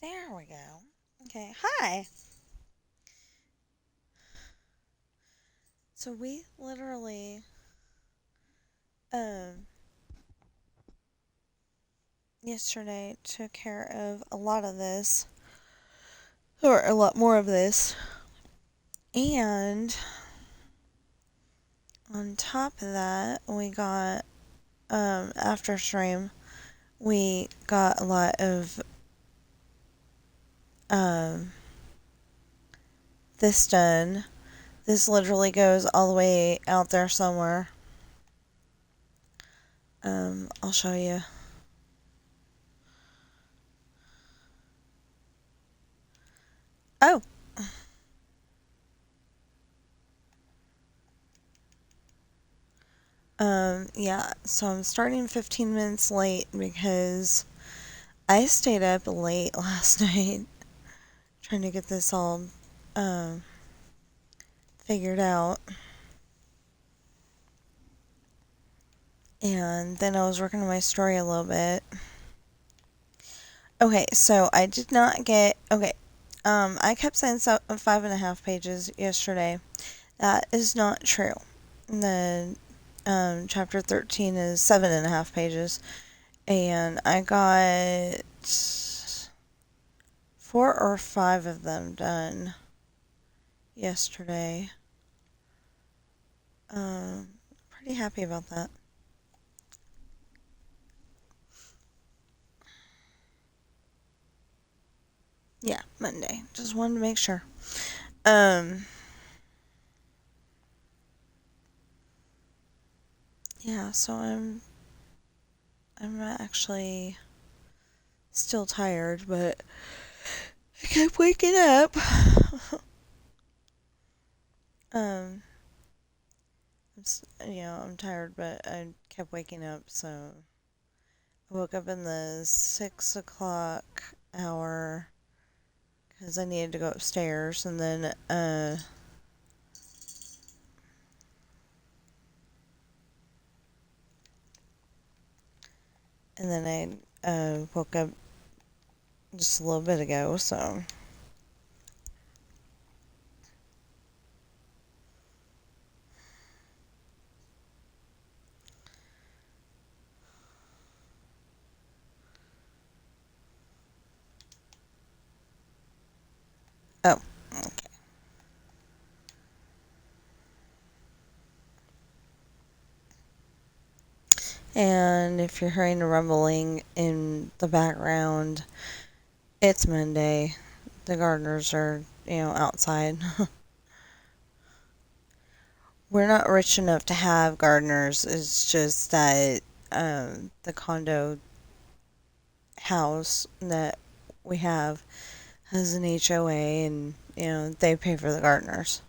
There we go. Okay, hi. So we literally um yesterday took care of a lot of this or a lot more of this. And on top of that, we got after stream, we got a lot of um this done. This literally goes all the way out there somewhere. I'll show you. Oh, yeah, so I'm starting 15 minutes late because I stayed up late last night trying to get this all um, figured out. And then I was working on my story a little bit. Okay, so I did not get. Okay, I kept saying 5.5 pages yesterday. That is not true. The chapter 13 is 7.5 pages. And I got 4 or 5 of them done yesterday. Pretty happy about that. Yeah, Monday. Just wanted to make sure. Um, yeah, so I'm actually still tired, but I kept waking up. um, I'm tired, but I kept waking up, so I woke up in the 6 o'clock hour because I needed to go upstairs, and then I woke up just a little bit ago, so. Oh, okay. And if you're hearing a rumbling in the background, it's Monday. The gardeners are, outside. We're not rich enough to have gardeners. It's just that the condo house that we have has an HOA, and they pay for the gardeners.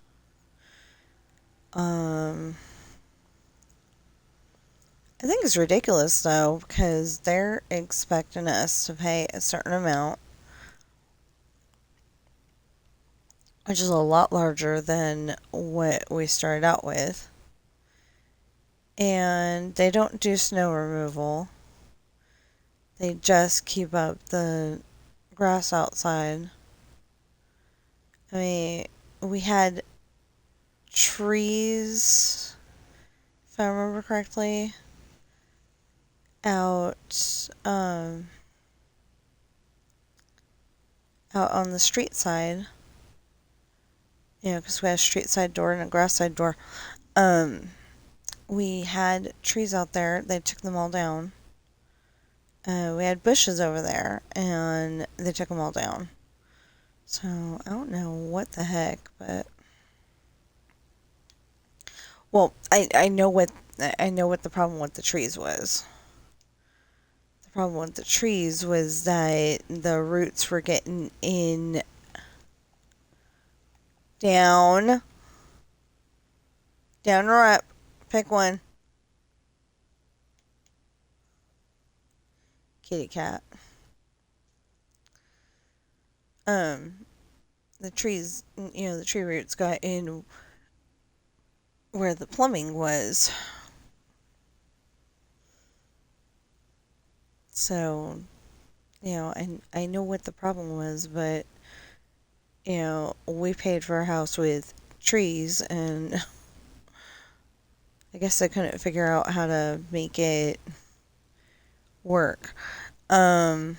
I think it's ridiculous though, because they're expecting us to pay a certain amount, which is a lot larger than what we started out with. And they don't do snow removal. They just keep up the grass outside. I mean, we had trees, if I remember correctly, out out on the street side. Because we had a street side door and a grass side door. We had trees out there. They took them all down. We had bushes over there, and they took them all down. So I don't know what the heck, but well, I know what the problem with the trees was. The problem with the trees was that the roots were getting in down, down or up. Pick one. Kitty cat. Um, the trees, the tree roots got in where the plumbing was. So and I know what the problem was, but, we paid for a house with trees, and I guess I couldn't figure out how to make it work. Um,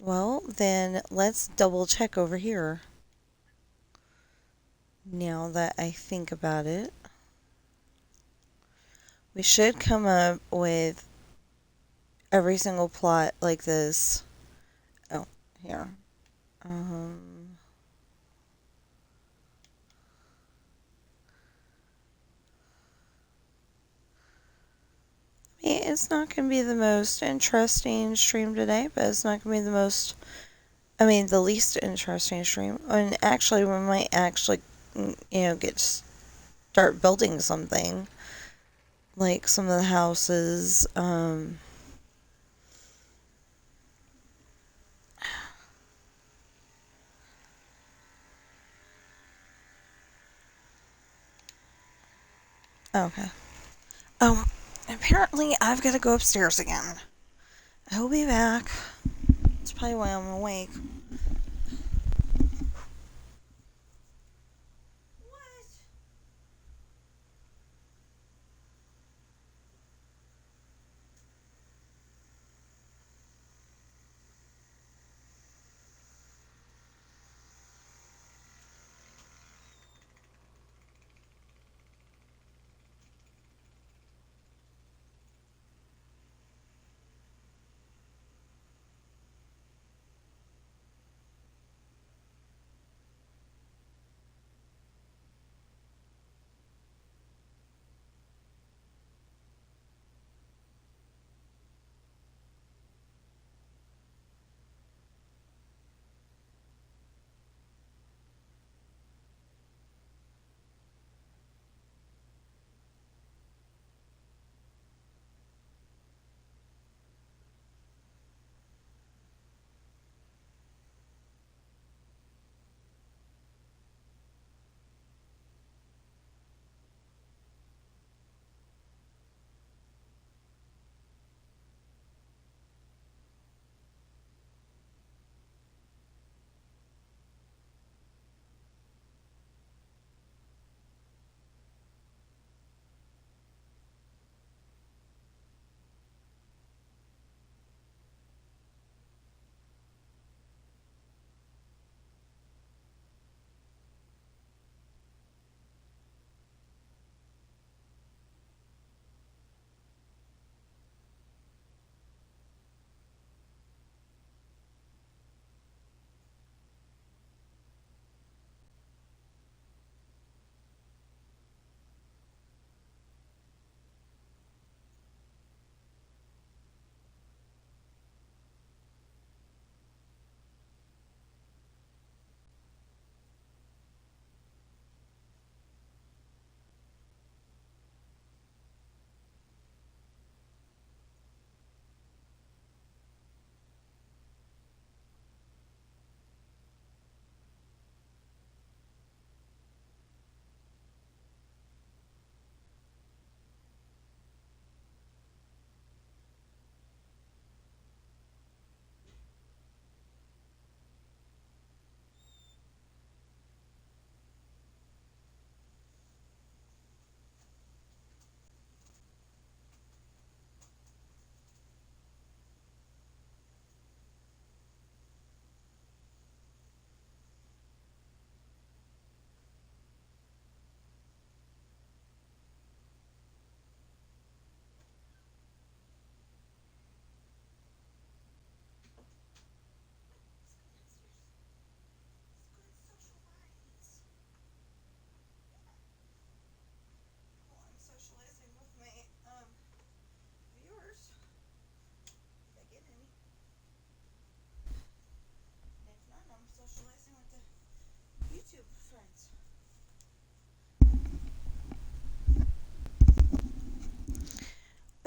well, then let's double check over here. Now that I think about it, we should come up with every single plot like this. Oh, here. Um, it's not going to be the most interesting stream today, but it's not going to be the least interesting stream. And actually, we might actually, start building something. Like some of the houses, okay. Apparently I've got to go upstairs again. I will be back. That's probably why I'm awake.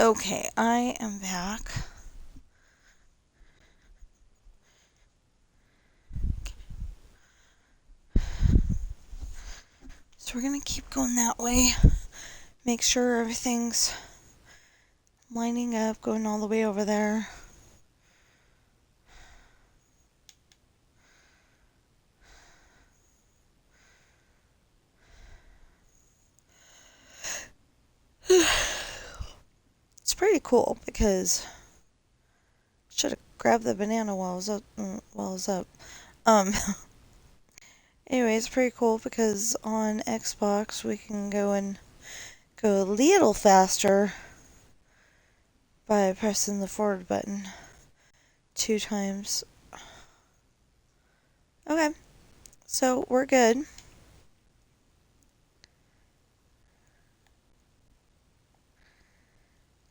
Okay, I am back. So we're gonna keep going that way. Make sure everything's lining up, going all the way over there. It's pretty cool because I should have grabbed the banana while I was up. Um, anyway, it's pretty cool because on Xbox we can go a little faster by pressing the forward button 2 times. Okay, so we're good.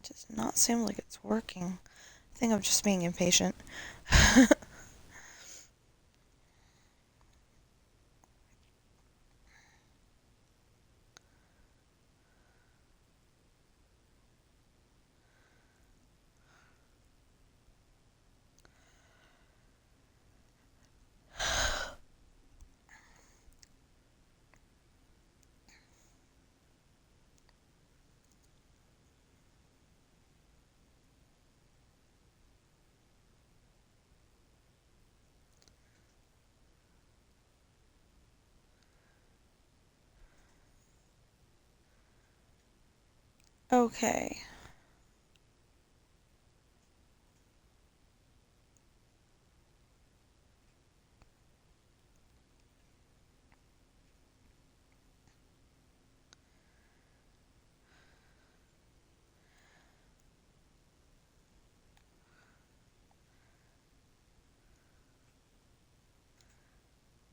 Does not seem like it's working. I think I'm just being impatient. Okay.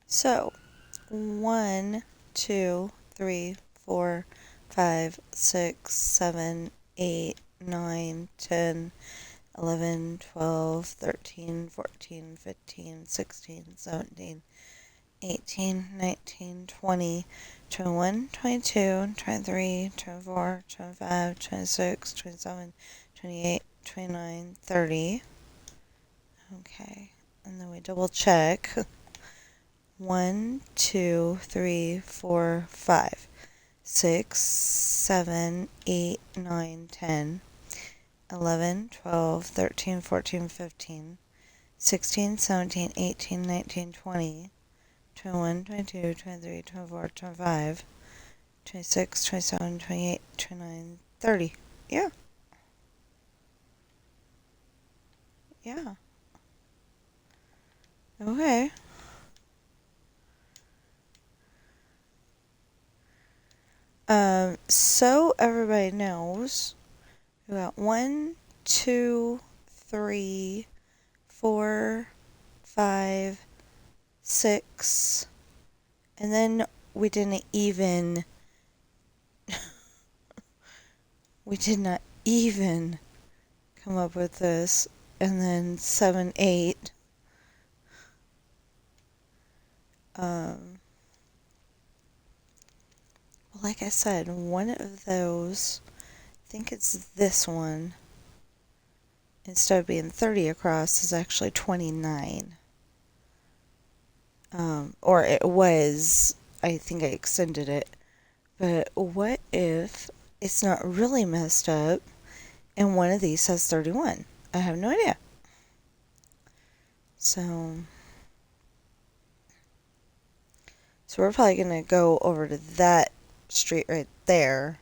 So, 1, 2, 3, 4, 5, 6, 7, 8, 9, 10, 11, 12, 13, 14, 15, 16, 17, 18, 19, 20, 21, 22, 23, 24, 25, 26, 27, 28, 29, 30. Okay, and then we double check. 1, 2, 3, 4, 5, 6, 7, 8, 9, 10, 11, 12, 13, 14, 15, 16, 17, 18, 19, 20, 21, 22, 23, 24, 25, 26, 27, 28, 29, 30. Yeah. Yeah. Okay. So everybody knows, we got 1, 2, 3, 4, 5, 6, and then we didn't even, we did not even come up with this, and then 7, 8. Well, like I said, one of those, I think it's this one, instead of being 30 across, is actually 29. Or it was, I think I extended it. But what if it's not really messed up and one of these says 31? I have no idea. So we're probably going to go over to that street right there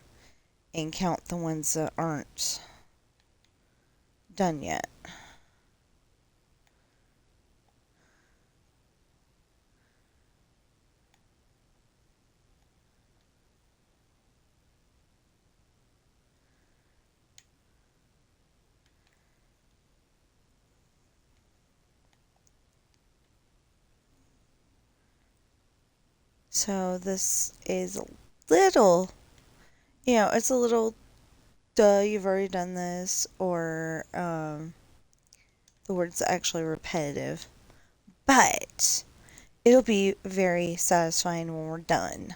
and count the ones that aren't done yet. So this is a little, it's a little, duh, you've already done this, or the word's actually repetitive. But it'll be very satisfying when we're done.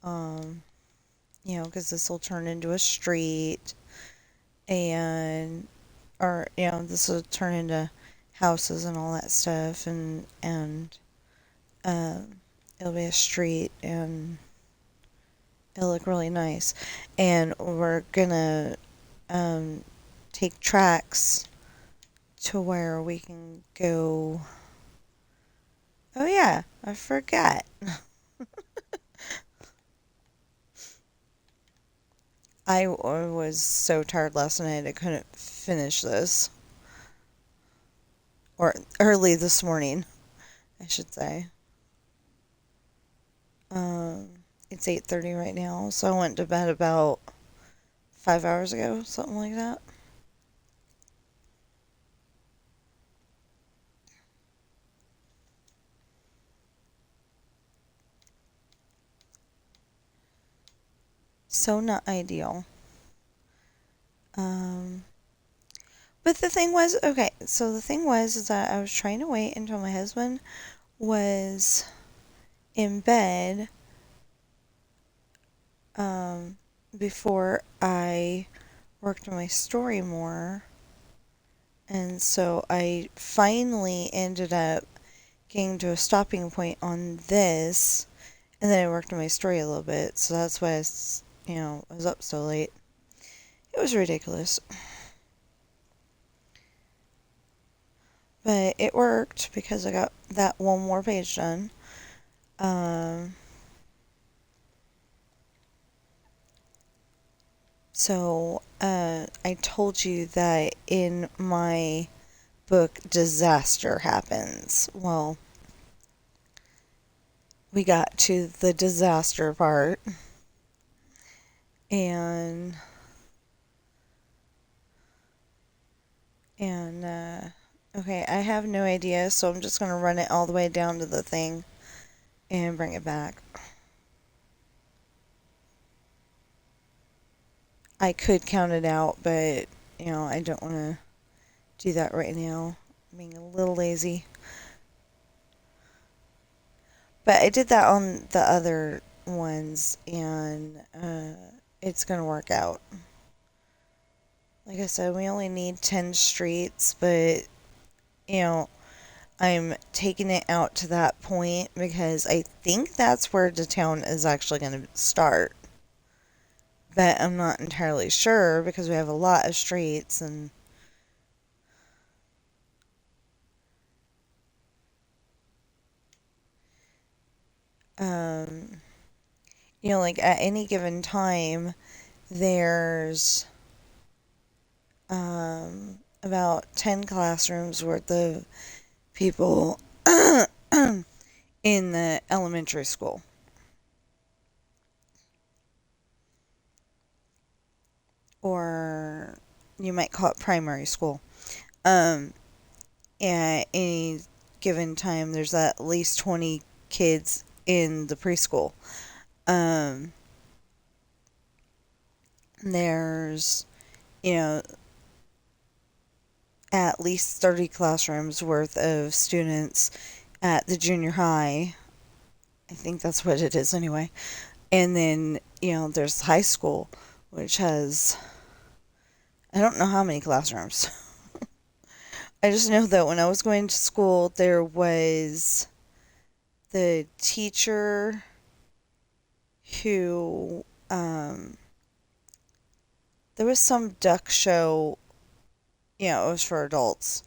Because this will turn into a street, this will turn into houses and all that stuff, and it'll be a street, and It'll look really nice. And we're gonna um, take tracks to where we can go. Oh yeah, I forgot. I was so tired last night I couldn't finish this. Or early this morning, I should say. It's 8:30 right now, so I went to bed about 5 hours ago, something like that. So not ideal. Um, but the thing was, okay, so the thing was is that I was trying to wait until my husband was in bed um, before I worked on my story more. And so I finally ended up getting to a stopping point on this. And then I worked on my story a little bit. So that's why I was up so late. It was ridiculous. But it worked because I got that one more page done. Um, I told you that in my book, disaster happens. Well, we got to the disaster part. And, okay, I have no idea, so I'm just going to run it all the way down to the thing and bring it back. I could count it out, but, I don't want to do that right now. I'm being a little lazy. But I did that on the other ones, and it's going to work out. Like I said, we only need 10 streets, but, I'm taking it out to that point because I think that's where the town is actually going to start. But I'm not entirely sure because we have a lot of streets and um, like at any given time there's about 10 classrooms worth of people in the elementary school. Or you might call it primary school. At any given time, there's at least 20 kids in the preschool. There's, you know, at least 30 classrooms worth of students at the junior high. I think that's what it is anyway. And then, there's high school, which has, I don't know how many classrooms. I just know that when I was going to school, there was the teacher who, there was some duck show, it was for adults,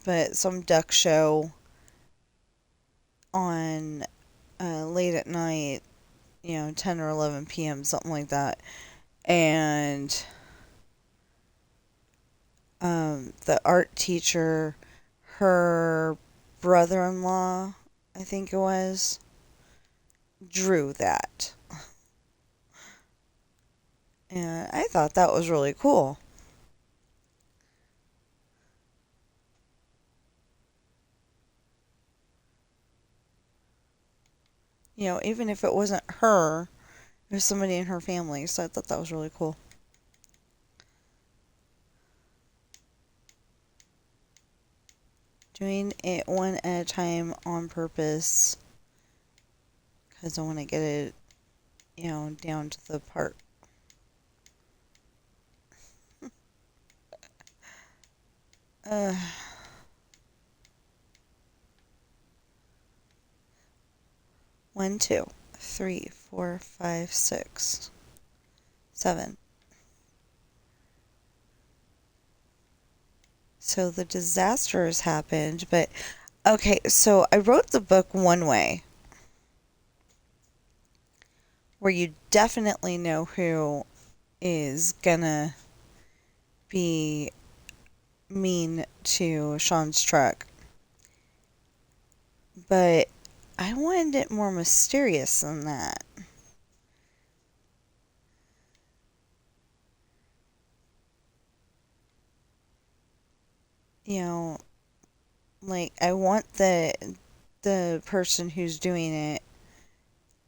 but some duck show on late at night, 10 or 11 p.m., something like that. And the art teacher, her brother-in-law, I think it was, drew that. And I thought that was really cool. Even if it wasn't her, it was somebody in her family, so I thought that was really cool. Doing it one at a time on purpose because I want to get it, down to the part. Uh, 1, 2, 3, 4, 5, 6. 7. So the disaster has happened, but okay, so I wrote the book one way where you definitely know who is gonna be mean to Sean's truck. But I wanted it more mysterious than that. You know, like I want the person who's doing it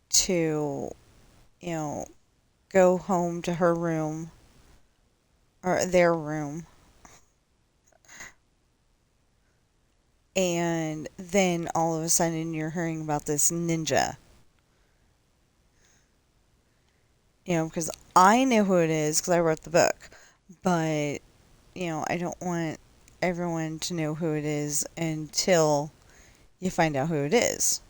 to, you know, go home to her room or their room, and then all of a sudden you're hearing about this ninja. You know, because I know who it is because I wrote the book, but you know, I don't want everyone to know who it is until you find out who it is.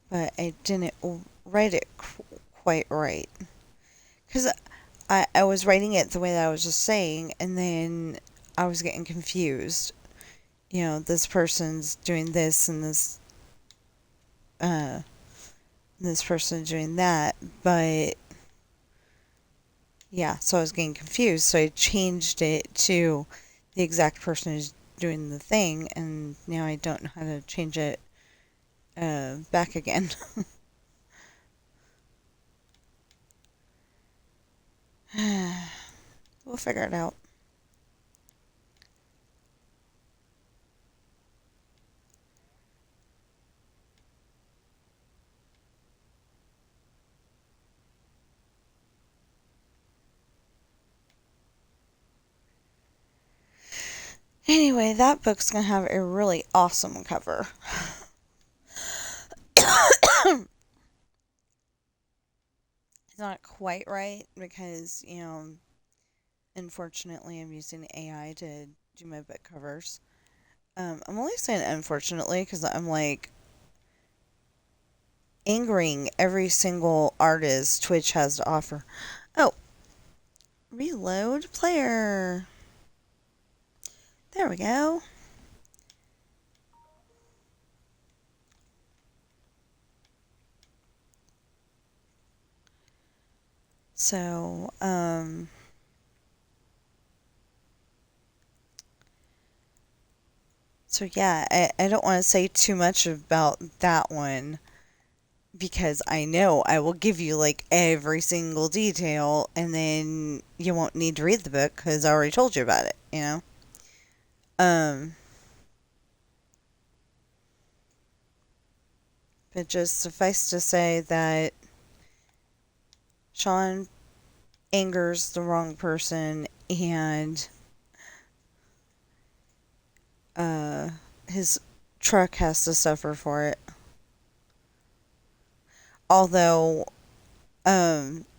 But I didn't write it quite right. Because I was writing it the way that I was just saying, and then I was getting confused. You know, this person's doing this and uh, this person's doing that. But yeah, so I was getting confused. So I changed it to the exact person who's doing the thing, and now I don't know how to change it back again. We'll figure it out. Anyway, that book's gonna have a really awesome cover. It's not quite right because, you know, unfortunately I'm using AI to do my book covers. I'm only saying unfortunately because I'm like angering every single artist Twitch has to offer. Oh, reload player. There we go. So, so yeah, I don't want to say too much about that one because I know I will give you like every single detail and then you won't need to read the book because I already told you about it, you know? Um, but just suffice to say that Sean angers the wrong person and uh, his truck has to suffer for it. Although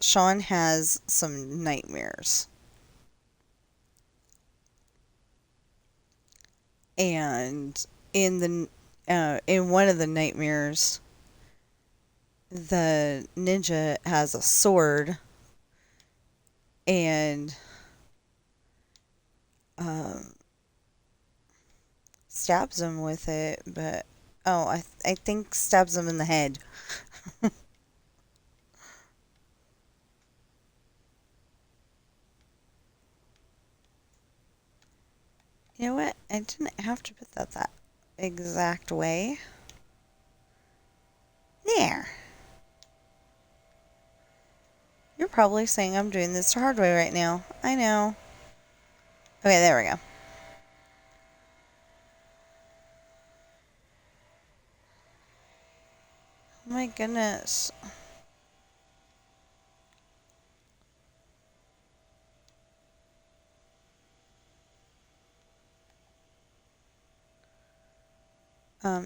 Sean has some nightmares. And in one of the nightmares, the ninja has a sword and um, stabs him with it, but I think stabs him in the head. You know what? I didn't have to put that exact way. There. You're probably saying I'm doing this the hard way right now. I know. Okay, there we go. Oh my goodness.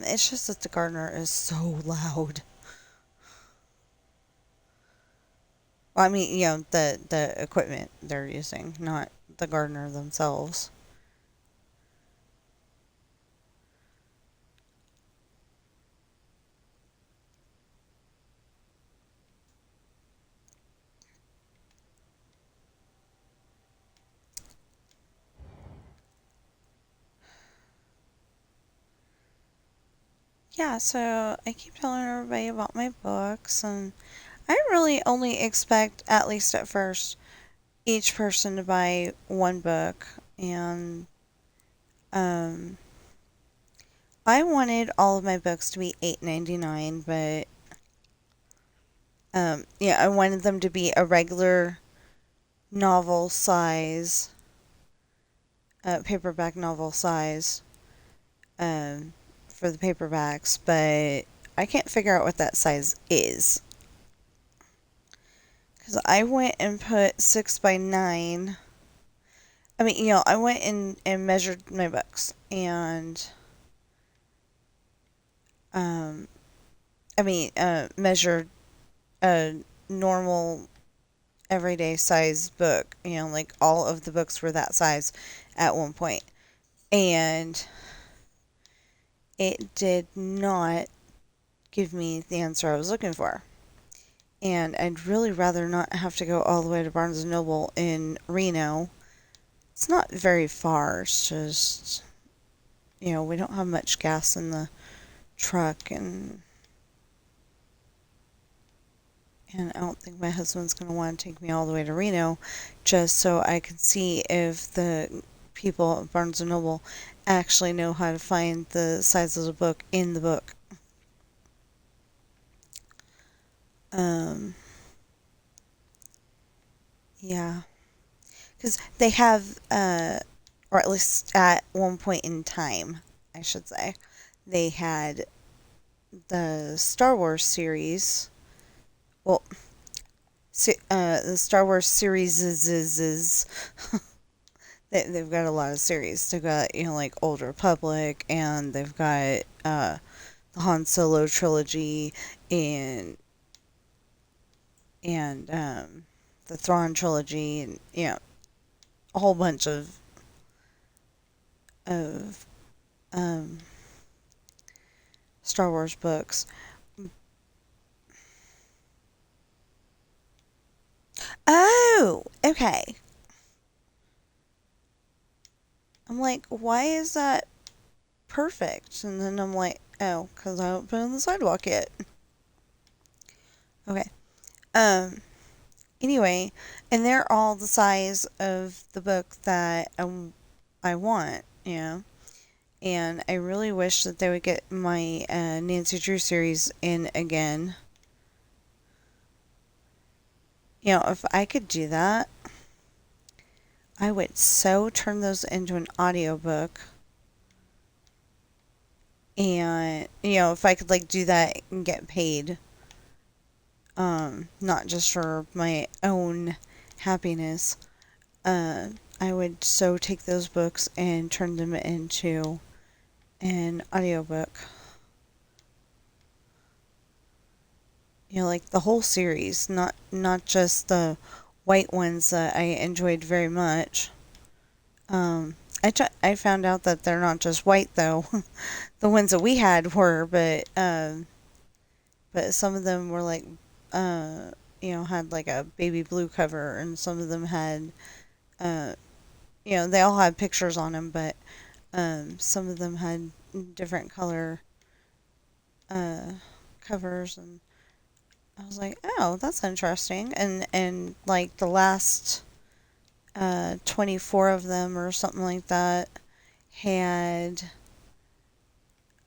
It's just that the gardener is so loud. Well, I mean, you know, the equipment they're using, not the gardener themselves. Yeah, so I keep telling everybody about my books, and I really only expect, at least at first, each person to buy one book. And um, I wanted all of my books to be $8.99, but yeah, I wanted them to be a regular novel size, paperback novel size, um, for the paperbacks, but I can't figure out what that size is. Because I went and put 6 by 9. I mean, I went and measured my books, and um, measured a normal everyday size book. Like all of the books were that size at one point, and it did not give me the answer I was looking for. And I'd really rather not have to go all the way to Barnes& and Noble in Reno. It's not very far. It's just, we don't have much gas in the truck, and I don't think my husband's going to want to take me all the way to Reno just so I can see if the people at Barnes& and Noble actually know how to find the size of the book in the book. Um, yeah. Because they have, or at least at one point in time, I should say, they had the Star Wars series. Well, the Star Wars series is they've got a lot of series. They've got like Old Republic, and they've got the Han Solo trilogy, and the Thrawn trilogy, and a whole bunch of um, Star Wars books. Oh, okay. I'm like, why is that perfect? And then I'm like, oh, because I haven't been on the sidewalk yet. Okay. Um. Anyway, and they're all the size of the book that I want. And I really wish that they would get my Nancy Drew series in again. If I could do that, I would so turn those into an audiobook. And, if I could like do that and get paid, not just for my own happiness, I would so take those books and turn them into an audiobook. Like the whole series, not just the white ones that I enjoyed very much. I found out that they're not just white though. The ones that we had were, but some of them were like, had like a baby blue cover, and some of them had, uh, they all had pictures on them, but some of them had different color uh, covers, and I was like, oh, that's interesting. And like the last 24 of them or something like that had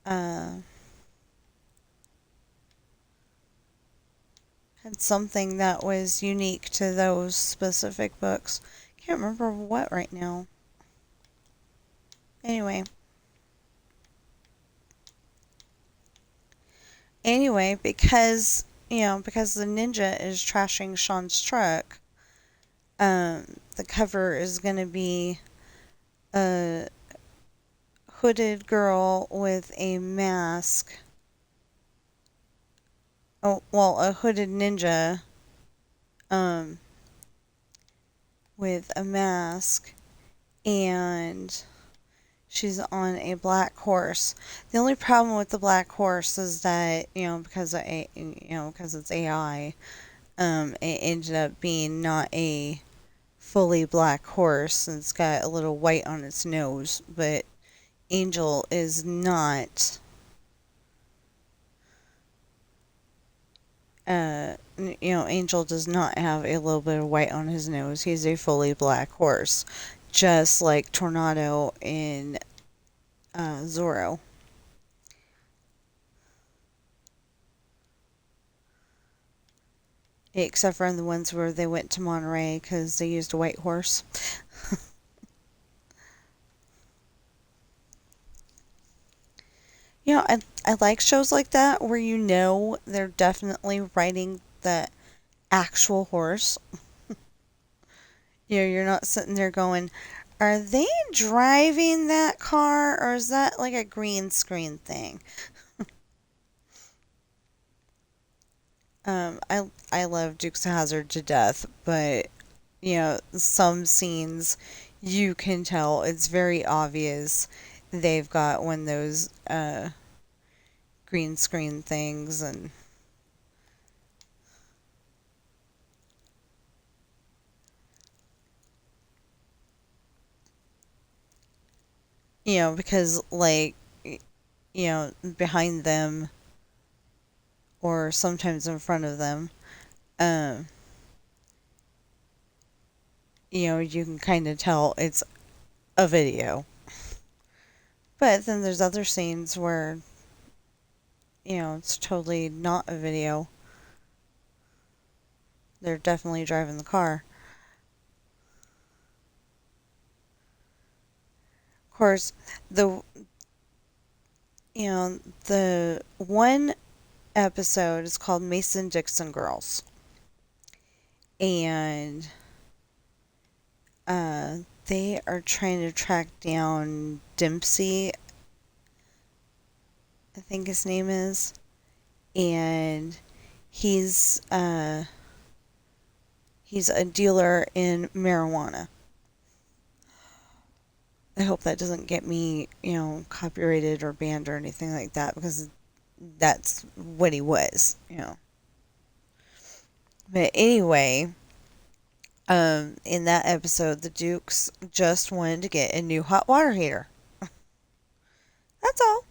uh, had something that was unique to those specific books. Can't remember what right now. Anyway. Anyway, because the ninja is trashing Sean's truck, the cover is going to be a hooded girl with a mask. Oh, well, a hooded ninja, um, with a mask, and she's on a black horse. The only problem with the black horse is that, because it's AI, it ended up being not a fully black horse, and it's got a little white on its nose, but Angel is not Angel does not have a little bit of white on his nose. He's a fully black horse, just like Tornado in Zorro. Except for in the ones where they went to Monterey because they used a white horse. I like shows like that where they're definitely riding the actual horse. You're not sitting there going, are they driving that car or is that like a green screen thing? I love Dukes of Hazzard to death, but some scenes you can tell it's very obvious they've got one of those green screen things, and because behind them or sometimes in front of them, um you can kind of tell it's a video. But then there's other scenes where it's totally not a video. They're definitely driving the car. Of course, the the one episode is called Mason-Dixon Girls. And they are trying to track down Dempsey, I think his name is. And he's a dealer in marijuana. I hope that doesn't get me, copyrighted or banned or anything like that, because that's what he was. But anyway, in that episode, the Dukes just wanted to get a new hot water heater. That's all.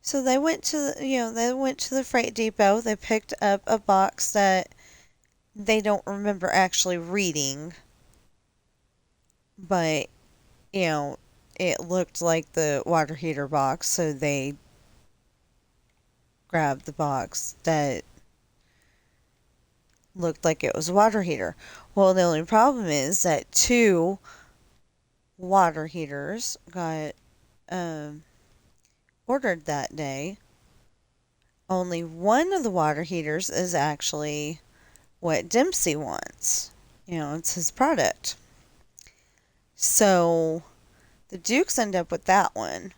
So they went to the freight depot. They picked up a box that they don't remember actually reading, but it looked like the water heater box, so they grabbed the box that looked like it was a water heater. Well, the only problem is that two water heaters got ordered that day. Only one of the water heaters is actually what Dempsey wants. It's his product. So the Dukes end up with that one.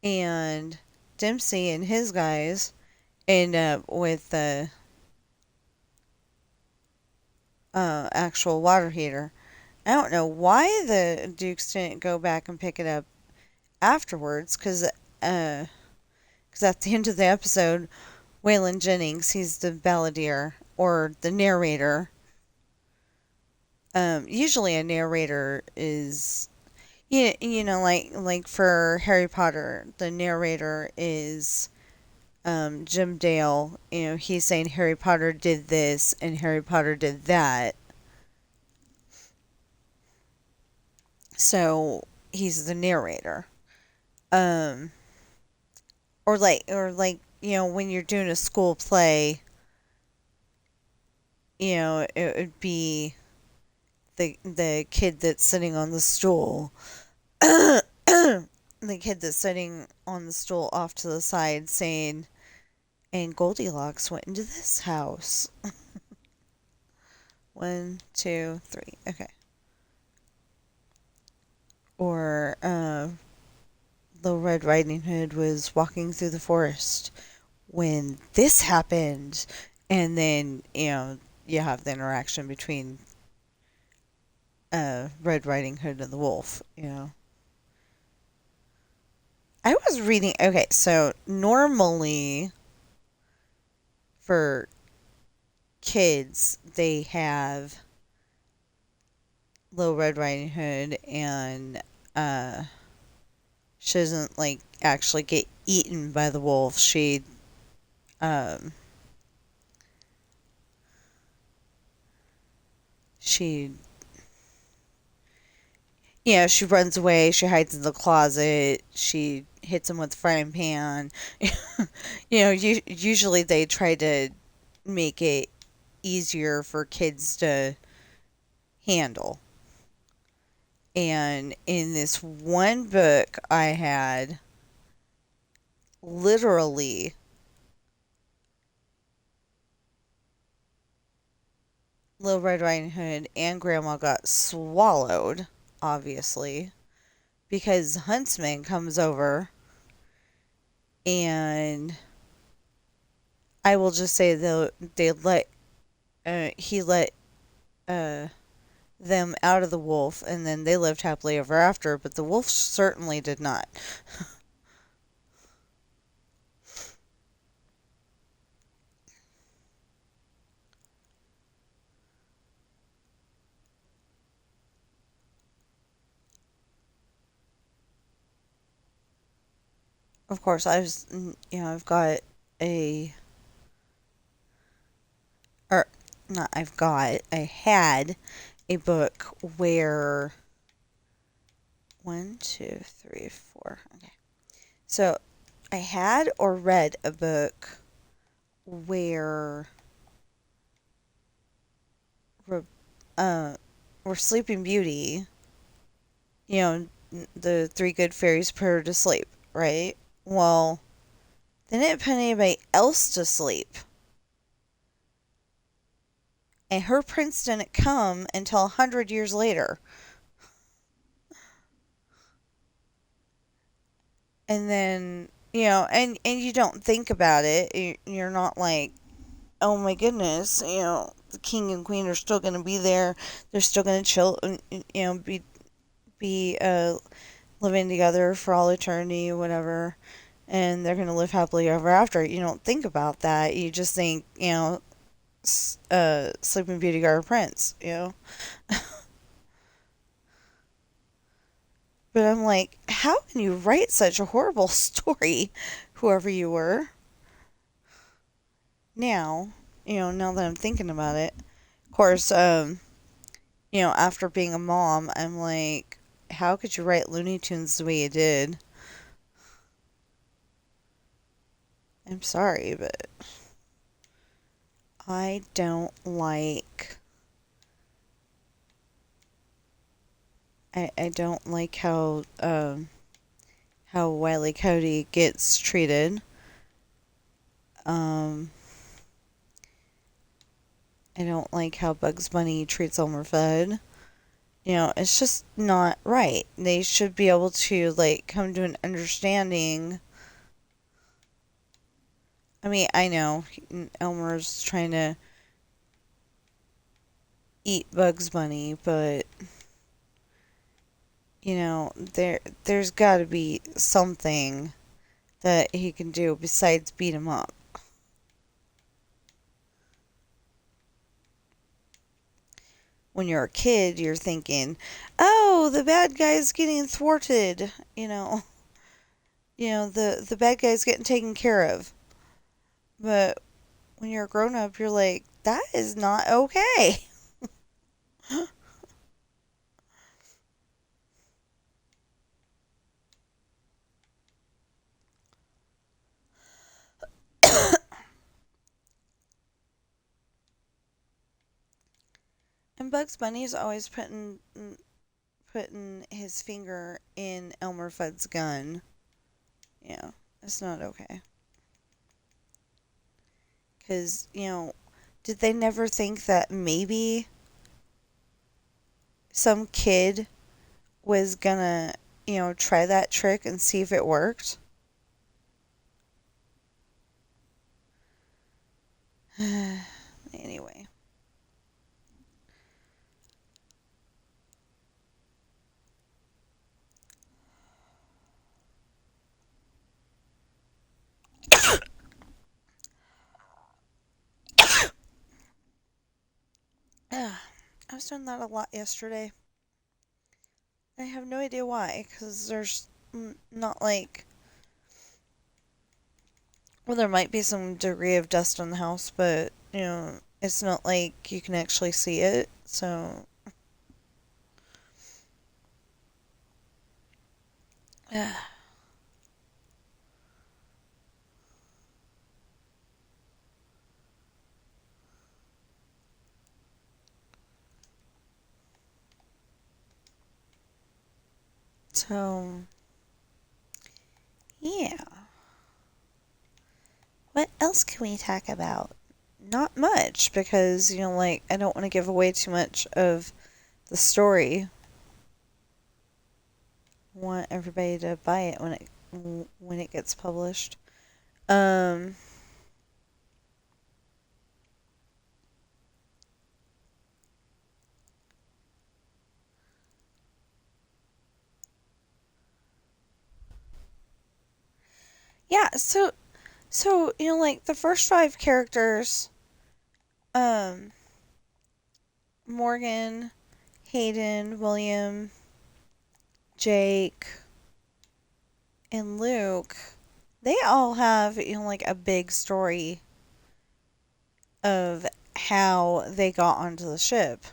And Dempsey and his guys end up with the actual water heater. I don't know why the Dukes didn't go back and pick it up afterwards, because at the end of the episode, Waylon Jennings, he's the balladeer or the narrator. Usually a narrator is, like for Harry Potter, the narrator is Jim Dale. He's saying Harry Potter did this and Harry Potter did that. So he's the narrator. Or when you're doing a school play, it would be the kid that's sitting on the stool. The kid that's sitting on the stool off to the side saying, and Goldilocks went into this house. 1, 2, 3. Okay. Or Little Red Riding Hood was walking through the forest when this happened. And then, you have the interaction between Red Riding Hood and the wolf, I was reading, okay, so normally for kids, they have Little Red Riding Hood, and she doesn't actually get eaten by the wolf. She she, she runs away, she hides in the closet, she hits him with a frying pan. Usually they try to make it easier for kids to handle. And in this one book I had, literally, Little Red Riding Hood and Grandma got swallowed, obviously, because Huntsman comes over, and I will just say he let uh, them out of the wolf, and then they lived happily ever after, but the wolf certainly did not. Of course, I've got a, or not, I had a book where, one, two, three, four, okay. So, I had or read a book where, uh, where Sleeping Beauty, the three good fairies put her to sleep, right? Well, they didn't put anybody else to sleep. And her prince didn't come until 100 years later. And then, and you don't think about it. You're not like, oh my goodness, the king and queen are still going to be there. They're still going to chill, be living together for all eternity, whatever. And they're going to live happily ever after. You don't think about that. You just think, Sleeping Beauty got her prince. But I'm like, how can you write such a horrible story, whoever you were? Now, now that I'm thinking about it. Of course, after being a mom, I'm like, how could you write Looney Tunes the way you did? I'm sorry, but I don't like. I don't like how Wile E. Coyote gets treated. Um, I don't like how Bugs Bunny treats Elmer Fudd. It's just not right. They should be able to, like, come to an understanding. I mean, I know Elmer's trying to eat Bugs Bunny, but there's got to be something that he can do besides beat him up. When you're a kid, you're thinking, "Oh, the bad guy's getting thwarted." The bad guy's getting taken care of. But when you're a grown up, you're like, "That is not okay." And Bugs Bunny's always putting his finger in Elmer Fudd's gun. Yeah, it's not okay. Because, did they never think that maybe some kid was gonna, try that trick and see if it worked? Anyway. I was doing that a lot yesterday. I have no idea why, because there's not like. Well, there might be some degree of dust on the house, but, it's not like you can actually see it. So, yeah. So, yeah. What else can we talk about? Not much, because, like, I don't want to give away too much of the story. I want everybody to buy it when it gets published. Um, yeah, so, like, the first five characters, um, Morgan, Hayden, William, Jake, and Luke, they all have, like, a big story of how they got onto the ship.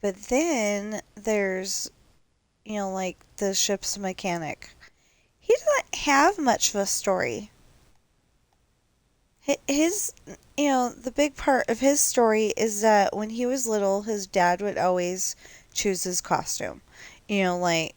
But then there's, like, the ship's mechanic. He doesn't have much of a story. His, the big part of his story is that when he was little, his dad would always choose his costume. Like,